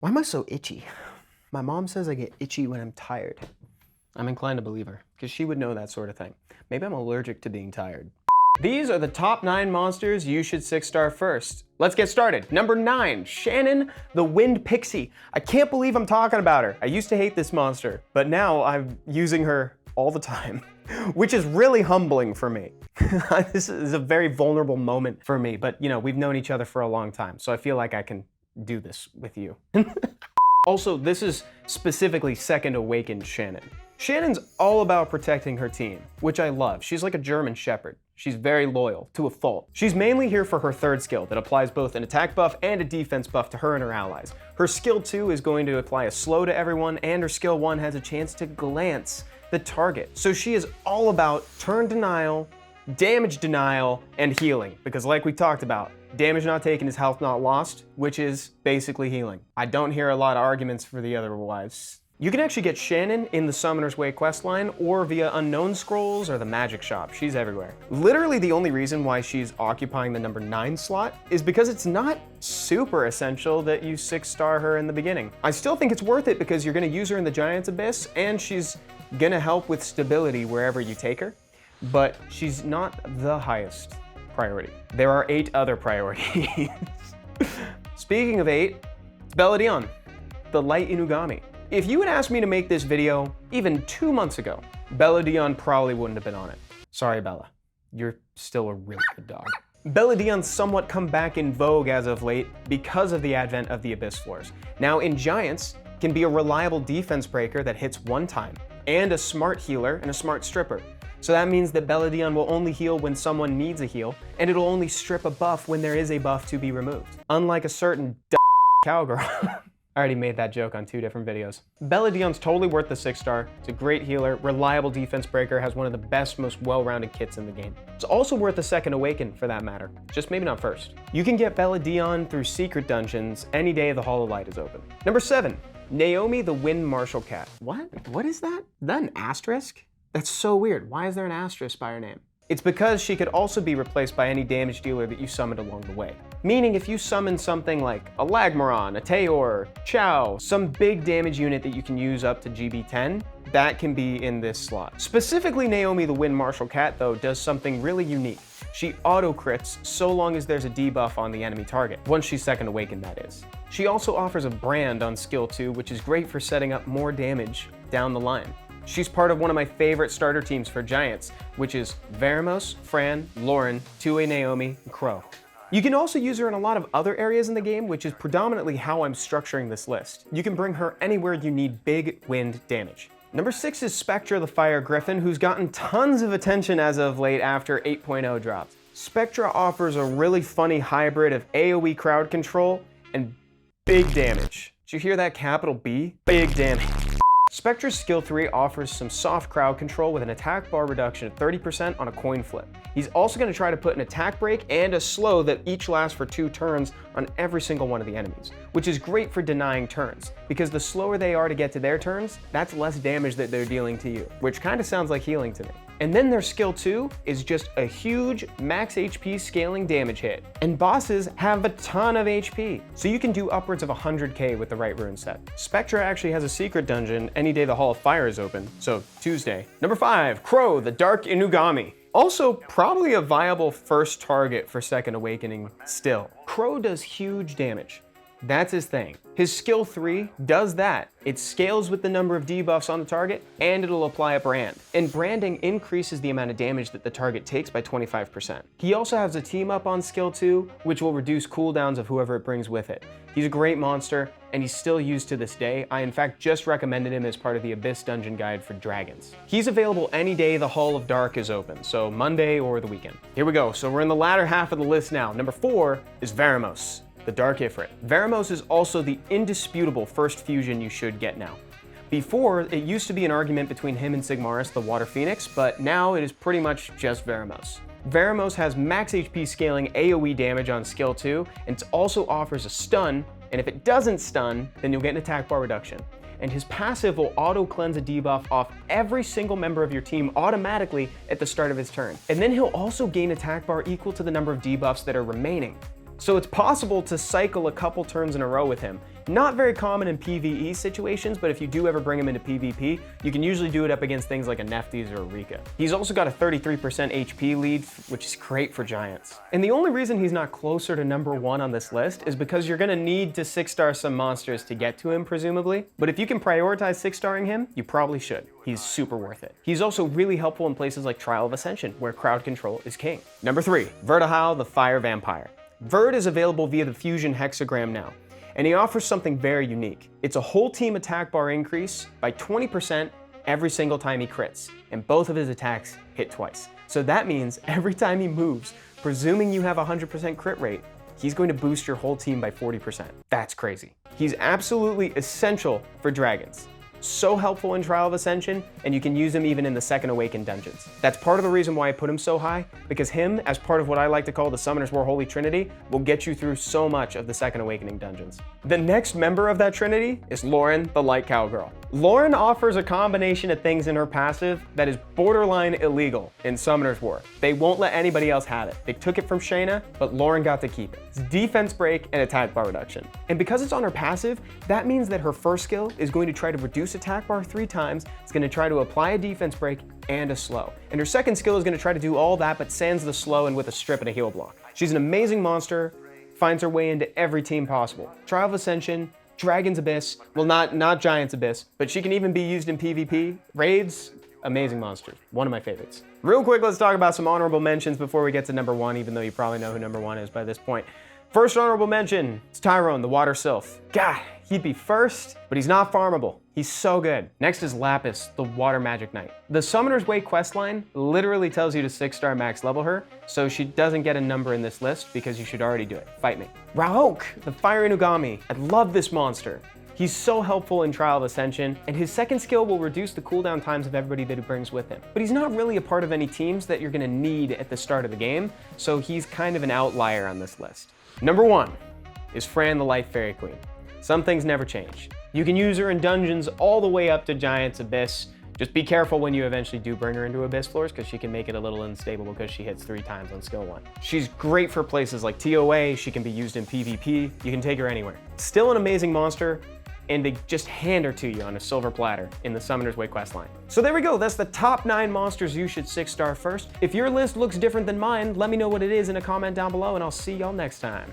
Why am I so itchy? My mom says I get itchy when I'm tired. I'm inclined to believe her, because she would know that sort of thing. Maybe I'm allergic to being tired. These are the top 9 monsters you should 6-star first. Let's get started. Number 9, Shannon the Wind Pixie. I can't believe I'm talking about her. I used to hate this monster, but now I'm using her all the time, which is really humbling for me. This is a very vulnerable moment for me, but you know, we've known each other for a long time, so I feel like I can do this with you. Also, this is specifically Second Awakened Shannon. Shannon's all about protecting her team, which I love. She's like a German Shepherd. She's very loyal, to a fault. She's mainly here for her 3rd skill that applies both an attack buff and a defense buff to her and her allies. Her skill 2 is going to apply a slow to everyone, and her skill 1 has a chance to glance the target. So she is all about turn denial, damage denial, and healing, because like we talked about, damage not taken is health not lost, which is basically healing. I don't hear a lot of arguments for the otherwise. You can actually get Shannon in the Summoner's Way questline or via Unknown Scrolls or the Magic Shop. She's everywhere. Literally the only reason why she's occupying the number 9 slot is because it's not super essential that you 6-star her in the beginning. I still think it's worth it because you're gonna use her in the Giant's Abyss and she's gonna help with stability wherever you take her, but she's not the highest priority. There are 8 other priorities. Speaking of 8, it's Beladion, the Light Inugami. If you had asked me to make this video even 2 months ago, Beladion probably wouldn't have been on it. Sorry, Bella. You're still a really good dog. Beladion's somewhat come back in vogue as of late because of the advent of the Abyss Floors. Now in Giants, can be a reliable defense breaker that hits 1 time, and a smart healer and a smart stripper. So that means that Beladion will only heal when someone needs a heal, and it'll only strip a buff when there is a buff to be removed. Unlike a certain cowgirl. I already made that joke on 2 different videos. Beladion's totally worth the 6-star. It's a great healer, reliable defense breaker, has one of the best, most well-rounded kits in the game. It's also worth a Second Awaken for that matter, just maybe not first. You can get Beladion through secret dungeons any day the Hall of Light is open. Number 7, Naomi the Wind Martial Cat. What? What is that? Is that an asterisk? That's so weird. Why is there an asterisk by her name? It's because she could also be replaced by any damage dealer that you summoned along the way. Meaning if you summon something like a Lagmaron, a Teor, Chow, some big damage unit that you can use up to GB10, that can be in this slot. Specifically, Naomi the Wind Martial Cat, though, does something really unique. She auto-crits so long as there's a debuff on the enemy target, once she's Second Awakened, that is. She also offers a brand on skill 2, which is great for setting up more damage down the line. She's part of one of my favorite starter teams for Giants, which is Veramos, Fran, Lauren, 2A Naomi, and Crow. You can also use her in a lot of other areas in the game, which is predominantly how I'm structuring this list. You can bring her anywhere you need big wind damage. Number 6 is Spectra the Fire Griffin, who's gotten tons of attention as of late after 8.0 dropped. Spectra offers a really funny hybrid of AoE crowd control and big damage. Did you hear that capital B? Big damage. Spectra's skill 3 offers some soft crowd control with an attack bar reduction of 30% on a coin flip. He's also going to try to put an attack break and a slow that each lasts for 2 turns on every single one of the enemies, which is great for denying turns, because the slower they are to get to their turns, that's less damage that they're dealing to you, which kind of sounds like healing to me. And then their skill 2 is just a huge max HP scaling damage hit. And bosses have a ton of HP, so you can do upwards of 100k with the right rune set. Spectra actually has a secret dungeon any day the Hall of Fire is open, so Tuesday. Number 5, Crow the Dark Inugami. Also, probably a viable first target for Second Awakening still. Crow does huge damage. That's his thing. His skill 3 does that. It scales with the number of debuffs on the target, and it'll apply a brand. And branding increases the amount of damage that the target takes by 25%. He also has a team up on skill 2, which will reduce cooldowns of whoever it brings with it. He's a great monster, and he's still used to this day. I in fact just recommended him as part of the Abyss Dungeon Guide for Dragons. He's available any day the Hall of Dark is open, so Monday or the weekend. Here we go, so we're in the latter half of the list now. Number 4 is Veramos, the Dark Ifrit. Veramos is also the indisputable first fusion you should get now. Before, it used to be an argument between him and Sigmaris, the Water Phoenix, but now it is pretty much just Veramos. Veramos has max HP scaling AoE damage on skill 2, and it also offers a stun, and if it doesn't stun, then you'll get an attack bar reduction. And his passive will auto-cleanse a debuff off every single member of your team automatically at the start of his turn. And then he'll also gain attack bar equal to the number of debuffs that are remaining. So it's possible to cycle a couple turns in a row with him. Not very common in PvE situations, but if you do ever bring him into PvP, you can usually do it up against things like a Nephthys or a Rika. He's also got a 33% HP lead, which is great for giants. And the only reason he's not closer to number 1 on this list is because you're gonna need to 6-star some monsters to get to him, presumably. But if you can prioritize 6-starring him, you probably should. He's super worth it. He's also really helpful in places like Trial of Ascension, where crowd control is king. Number 3, Vertihal, the Fire Vampire. Vert is available via the Fusion Hexagram now, and he offers something very unique. It's a whole team attack bar increase by 20% every single time he crits, and both of his attacks hit twice. So that means every time he moves, presuming you have a 100% crit rate, he's going to boost your whole team by 40%. That's crazy. He's absolutely essential for dragons. So helpful in Trial of Ascension, and you can use him even in the Second Awakened dungeons. That's part of the reason why I put him so high, because him, as part of what I like to call the Summoner's War Holy Trinity, will get you through so much of the Second Awakening dungeons. The next member of that trinity is Lauren, the Light Cowgirl. Lauren offers a combination of things in her passive that is borderline illegal in Summoner's War. They won't let anybody else have it. They took it from Shayna, but Lauren got to keep it. It's defense break and attack bar reduction. And because it's on her passive, that means that her first skill is going to try to reduce attack bar 3 times. It's going to try to apply a defense break and a slow. And her second skill is going to try to do all that, but sans the slow and with a strip and a heal block. She's an amazing monster, finds her way into every team possible. Trial of Ascension, Dragon's Abyss, well not Giant's Abyss, but she can even be used in PvP. Raids, amazing monster, one of my favorites. Real quick, let's talk about some honorable mentions before we get to number 1, even though you probably know who number 1 is by this point. First honorable mention, it's Tyrone, the Water Sylph. God, he'd be first, but he's not farmable. He's so good. Next is Lapis, the Water Magic Knight. The Summoner's Way questline literally tells you to 6-star max level her, so she doesn't get a number in this list because you should already do it. Fight me. Raok, the Fire Inugami. I love this monster. He's so helpful in Trial of Ascension, and his second skill will reduce the cooldown times of everybody that he brings with him. But he's not really a part of any teams that you're gonna need at the start of the game, so he's kind of an outlier on this list. Number 1 is Fran, the Light Fairy Queen. Some things never change. You can use her in dungeons all the way up to Giant's Abyss. Just be careful when you eventually do bring her into Abyss floors, because she can make it a little unstable because she hits 3 times on skill 1. She's great for places like TOA, she can be used in PvP, you can take her anywhere. Still an amazing monster, and they just hand her to you on a silver platter in the Summoner's Way questline. So there we go, that's the top 9 monsters you should 6-star first. If your list looks different than mine, let me know what it is in a comment down below, and I'll see y'all next time.